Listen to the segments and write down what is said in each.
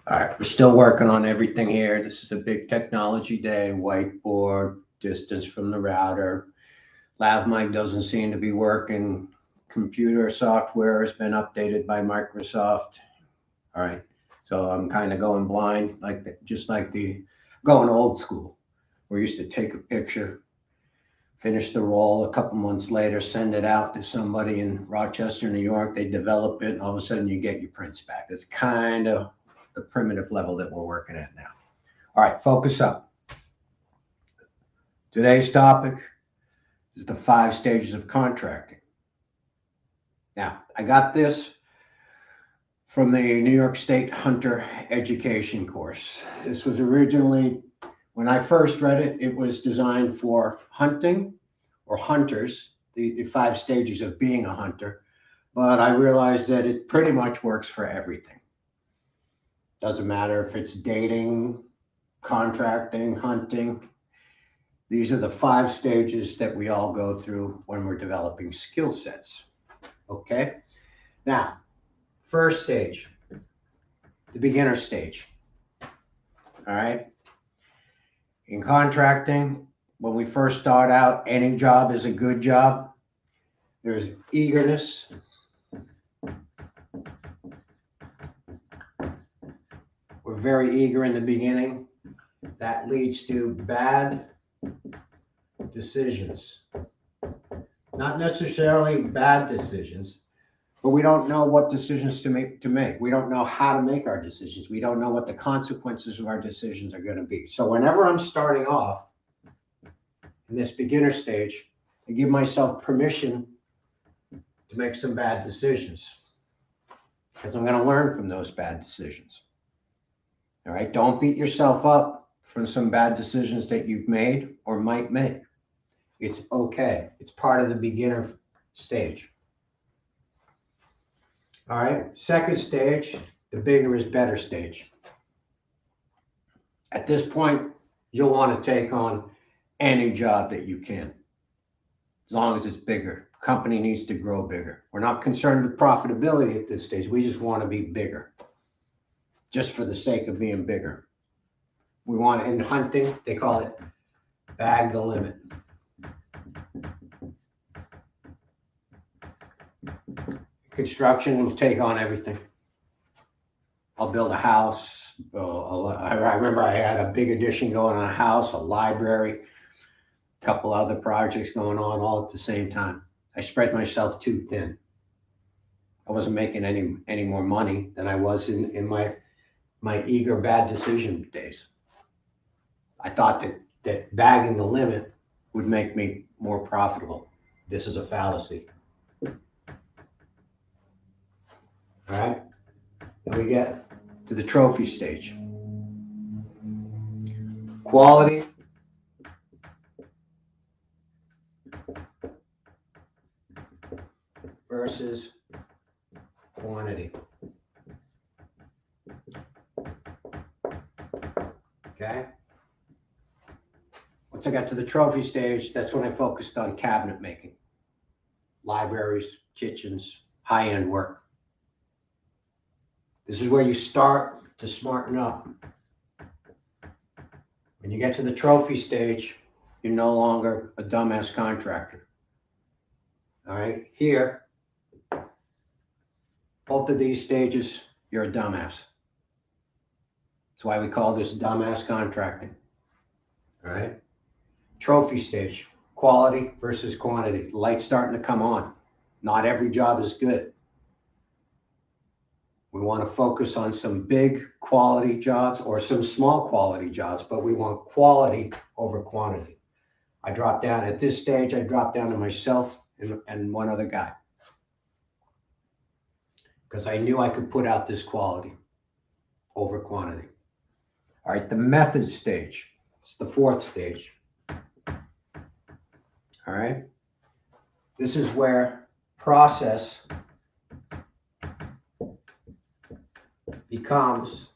All right, we're still working on everything here. This is a big technology day, whiteboard, distance from the router. Lav mic doesn't seem to be working. Computer software has been updated by Microsoft. All right, so I'm kind of going blind, just like going old school. We used to take a picture, finish the roll, a couple months later, send it out to somebody in Rochester, New York. They develop it, and all of a sudden you get your prints back. That's kind of the primitive level that we're working at now. All right, focus up. Today's topic is the 5 stages of contracting. Now, I got this from the New York State Hunter Education course. This was originally, when I first read it, it was designed for hunting or hunters, the 5 stages of being a hunter. But I realized that it pretty much works for everything. Doesn't matter if it's dating, contracting, hunting. These are the 5 stages that we all go through when we're developing skill sets. Okay? Now, first stage, the beginner stage. All right? In contracting, when we first start out, any job is a good job. There's eagerness. We're very eager in the beginning. That leads to bad decisions. Not necessarily bad decisions, but we don't know what decisions to make. We don't know how to make our decisions. We don't know what the consequences of our decisions are going to be. So whenever I'm starting off in this beginner stage, I give myself permission to make some bad decisions because I'm going to learn from those bad decisions. All right, don't beat yourself up for some bad decisions that you've made or might make. It's okay. It's part of the beginner stage. All right, second stage, the bigger is better stage. At this point, you'll want to take on any job that you can, as long as it's bigger. Company needs to grow bigger. We're not concerned with profitability at this stage. We just want to be bigger, just for the sake of being bigger. We want, in hunting, they call it bag the limit. Construction will take on everything. I'll build a house. I remember I had a big addition going on a house, a library, a couple other projects going on all at the same time. I spread myself too thin. I wasn't making any more money than I was in my eager bad decision days. I thought that bagging the limit would make me more profitable. This is a fallacy. All right, then we get to the trophy stage. Quality versus quantity. Okay. Once I got to the trophy stage, that's when I focused on cabinet making, libraries, kitchens, high-end work. This is where you start to smarten up. When you get to the trophy stage, you're no longer a dumbass contractor. All right, here, both of these stages, you're a dumbass. That's why we call this dumbass contracting. All right, trophy stage, quality versus quantity. The light's starting to come on. Not every job is good. We want to focus on some big quality jobs or some small quality jobs, but we want quality over quantity. I dropped down at this stage, I dropped down to myself and one other guy, because I knew I could put out this quality over quantity. All right, the method stage. It's the 4th stage. All right. This is where process becomes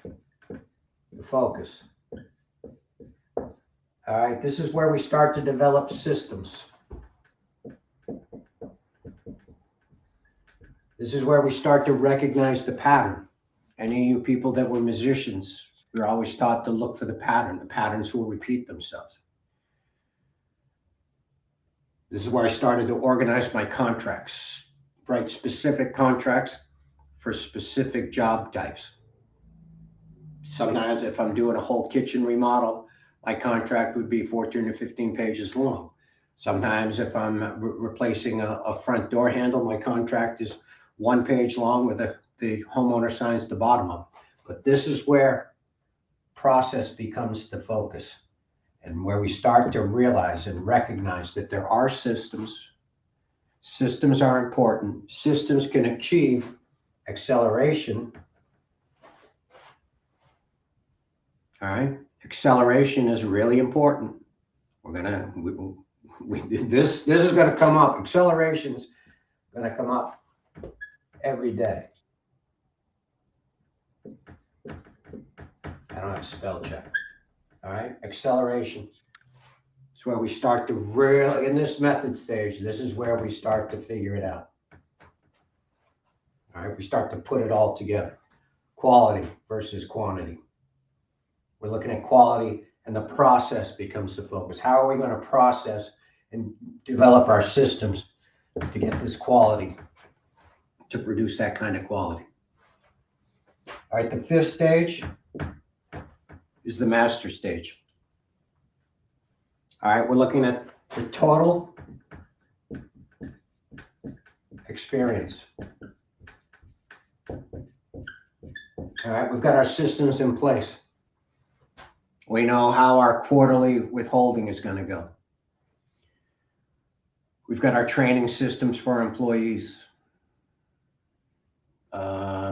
the focus. All right, this is where we start to develop systems. This is where we start to recognize the pattern Any of you people that were musicians, you're always taught to look for the pattern. The patterns will repeat themselves. This is where I started to organize my contracts, write specific contracts for specific job types. Sometimes if I'm doing a whole kitchen remodel, my contract would be 14 to 15 pages long. Sometimes if I'm replacing a front door handle, my contract is 1 page long with the homeowner signs the bottom of it. But this is where process becomes the focus, and where we start to realize and recognize that there are systems. Systems are important. Systems can achieve acceleration. All right. Acceleration is really important. This is going to come up. Acceleration is going to come up every day. I don't have spell check. All right. Acceleration. It's where we start to really, in this method stage, this is where we start to figure it out. All right. We start to put it all together. Quality versus quantity. We're looking at quality, and the process becomes the focus. How are we going to process and develop our systems to get this quality, to produce that kind of quality? All right, the fifth stage is the master stage. All right, we're looking at the total experience. All right, we've got our systems in place. We know how our quarterly withholding is going to go. We've got our training systems for our employees.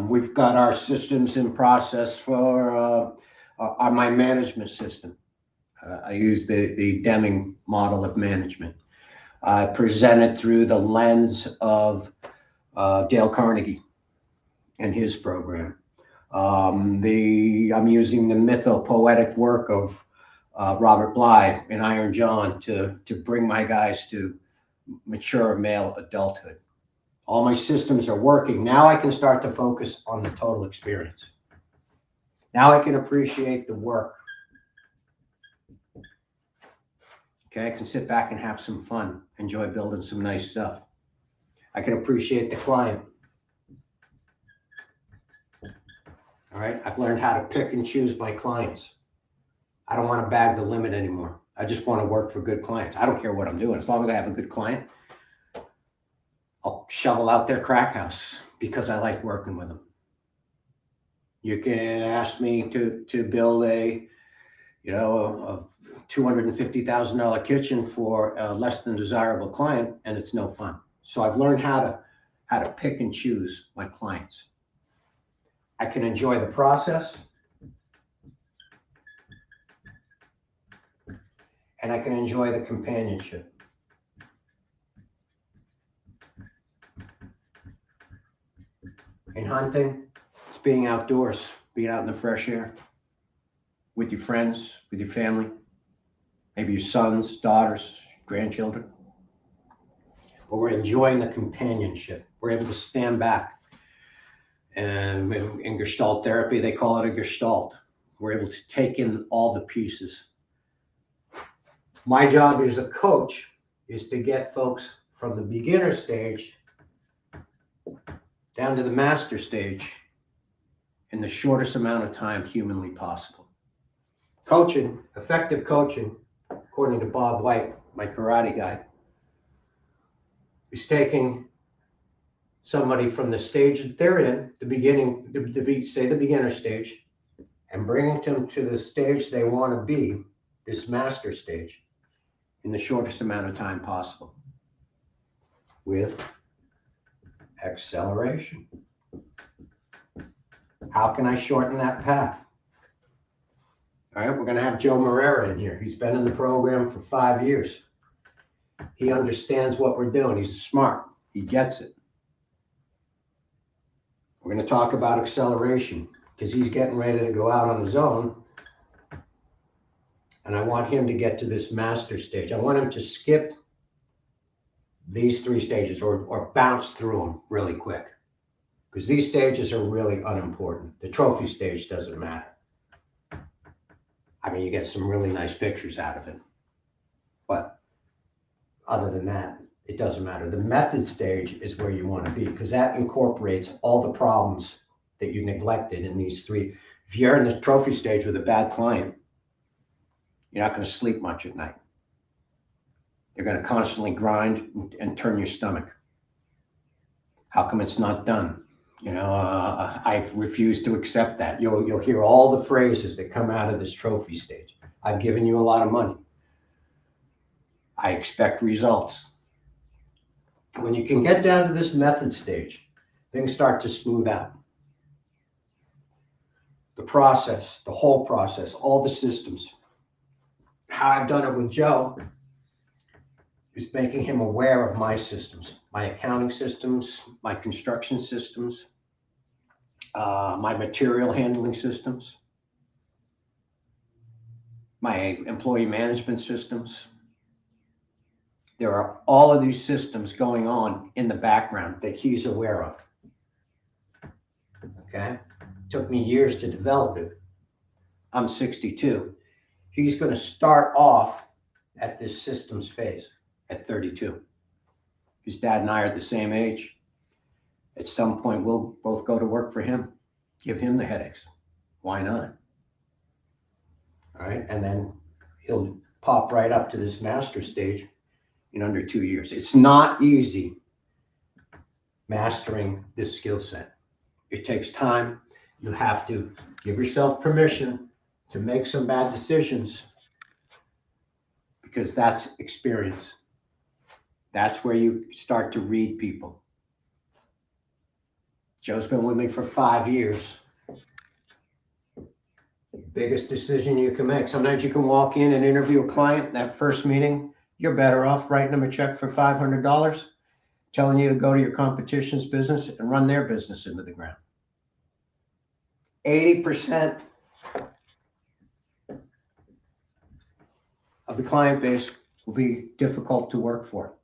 We've got our systems in process for my management system. I use the Deming model of management. I present it through the lens of Dale Carnegie and his program. I'm using the mythopoetic work of Robert Bly and Iron John to bring my guys to mature male adulthood. All my systems are working. Now I can start to focus on the total experience. Now I can appreciate the work. Okay, I can sit back and have some fun, enjoy building some nice stuff. I can appreciate the client. All right, I've learned how to pick and choose my clients. I don't want to bag the limit anymore. I just want to work for good clients. I don't care what I'm doing. As long as I have a good client, I'll shovel out their crack house because I like working with them. You can ask me to build a $250,000 kitchen for a less than desirable client, and it's no fun. So I've learned how to pick and choose my clients. I can enjoy the process, and I can enjoy the companionship. In hunting, it's being outdoors, being out in the fresh air with your friends, with your family, maybe your sons, daughters, grandchildren. But we're enjoying the companionship. We're able to stand back. And in Gestalt therapy, they call it a Gestalt. We're able to take in all the pieces. My job as a coach is to get folks from the beginner stage down to the master stage in the shortest amount of time humanly possible. Coaching, effective coaching, according to Bob White, my karate guy, is taking somebody from the stage that they're in, the beginning, say the beginner stage, and bringing them to the stage they want to be, this master stage, in the shortest amount of time possible with acceleration. How can I shorten that path? All right, we're going to have Joe Moreira in here. He's been in the program for 5 years. He understands what we're doing. He's smart. He gets it. We're going to talk about acceleration because he's getting ready to go out on his own. And I want him to get to this master stage. I want him to skip these 3 stages or bounce through them really quick. because these stages are really unimportant. The trophy stage doesn't matter. I mean, you get some really nice pictures out of it, but other than that, it doesn't matter. The method stage is where you want to be, because that incorporates all the problems that you neglected in these three. If you're in the trophy stage with a bad client, you're not going to sleep much at night. They're going to constantly grind and turn your stomach. How come it's not done? I refuse to accept that. You'll hear all the phrases that come out of this trophy stage. I've given you a lot of money. I expect results. When you can get down to this method stage, things start to smooth out. The process, the whole process, all the systems. How I've done it with Joe is making him aware of my systems, my accounting systems, my construction systems, my material handling systems, my employee management systems. There are all of these systems going on in the background that he's aware of. Okay? It took me years to develop it. I'm 62. He's going to start off at this systems phase at 32. His dad and I are the same age. At some point, we'll both go to work for him, give him the headaches. Why not? All right. And then he'll pop right up to this master stage in under 2 years. It's not easy mastering this skill set. It takes time. You have to give yourself permission to make some bad decisions, because that's experience. That's where you start to read people. Joe's been with me for 5 years. Biggest decision you can make. Sometimes you can walk in and interview a client. That first meeting, you're better off writing them a check for $500, telling you to go to your competition's business and run their business into the ground. 80% of the client base will be difficult to work for.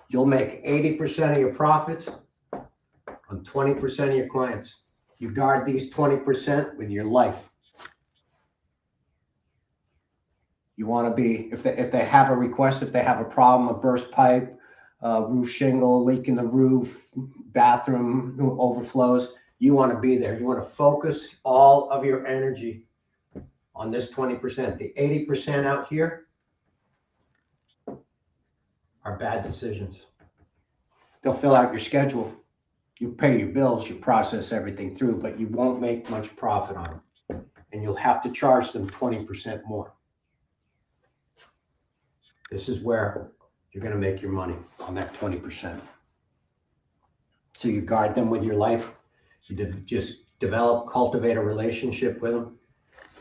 You'll make 80% of your profits on 20% of your clients. You guard these 20% with your life. You want to be, if they have a request, if they have a problem, a burst pipe, roof shingle, leak in the roof, bathroom overflows, you want to be there. You want to focus all of your energy on this 20%. The 80% out here are bad decisions. They'll fill out your schedule. You pay your bills, you process everything through, but you won't make much profit on them. And you'll have to charge them 20% more. This is where you're going to make your money, on that 20%. So you guard them with your life. You just develop, cultivate a relationship with them.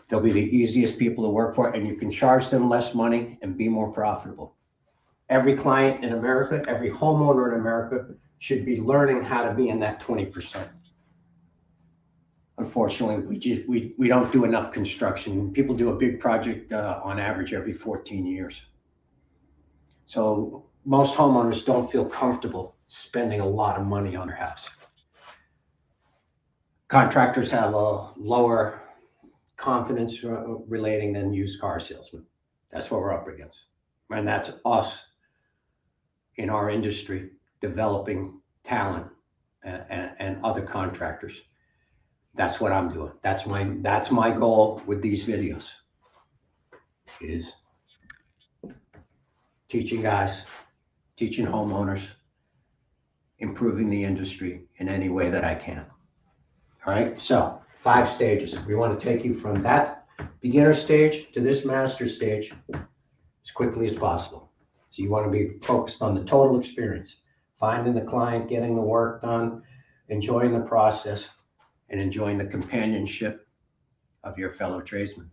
They'll be the easiest people to work for, and you can charge them less money and be more profitable. Every client in America, every homeowner in America should be learning how to be in that 20%. Unfortunately, we don't do enough construction. People do a big project on average every 14 years. So most homeowners don't feel comfortable spending a lot of money on their house. Contractors have a lower confidence relating than used car salesmen. That's what we're up against. And that's us in our industry developing talent and other contractors. That's what I'm doing. That's my goal with these videos, is teaching guys, teaching homeowners, improving the industry in any way that I can. All right, so 5 stages. We want to take you from that beginner stage to this master stage as quickly as possible. So you want to be focused on the total experience, finding the client, getting the work done, enjoying the process, and enjoying the companionship of your fellow tradesmen.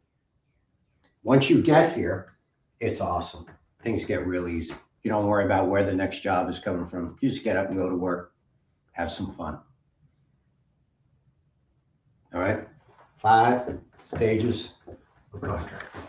Once you get here, it's awesome. Things get really easy. You don't worry about where the next job is coming from. You just get up and go to work, have some fun. All right, 5 stages of contracting.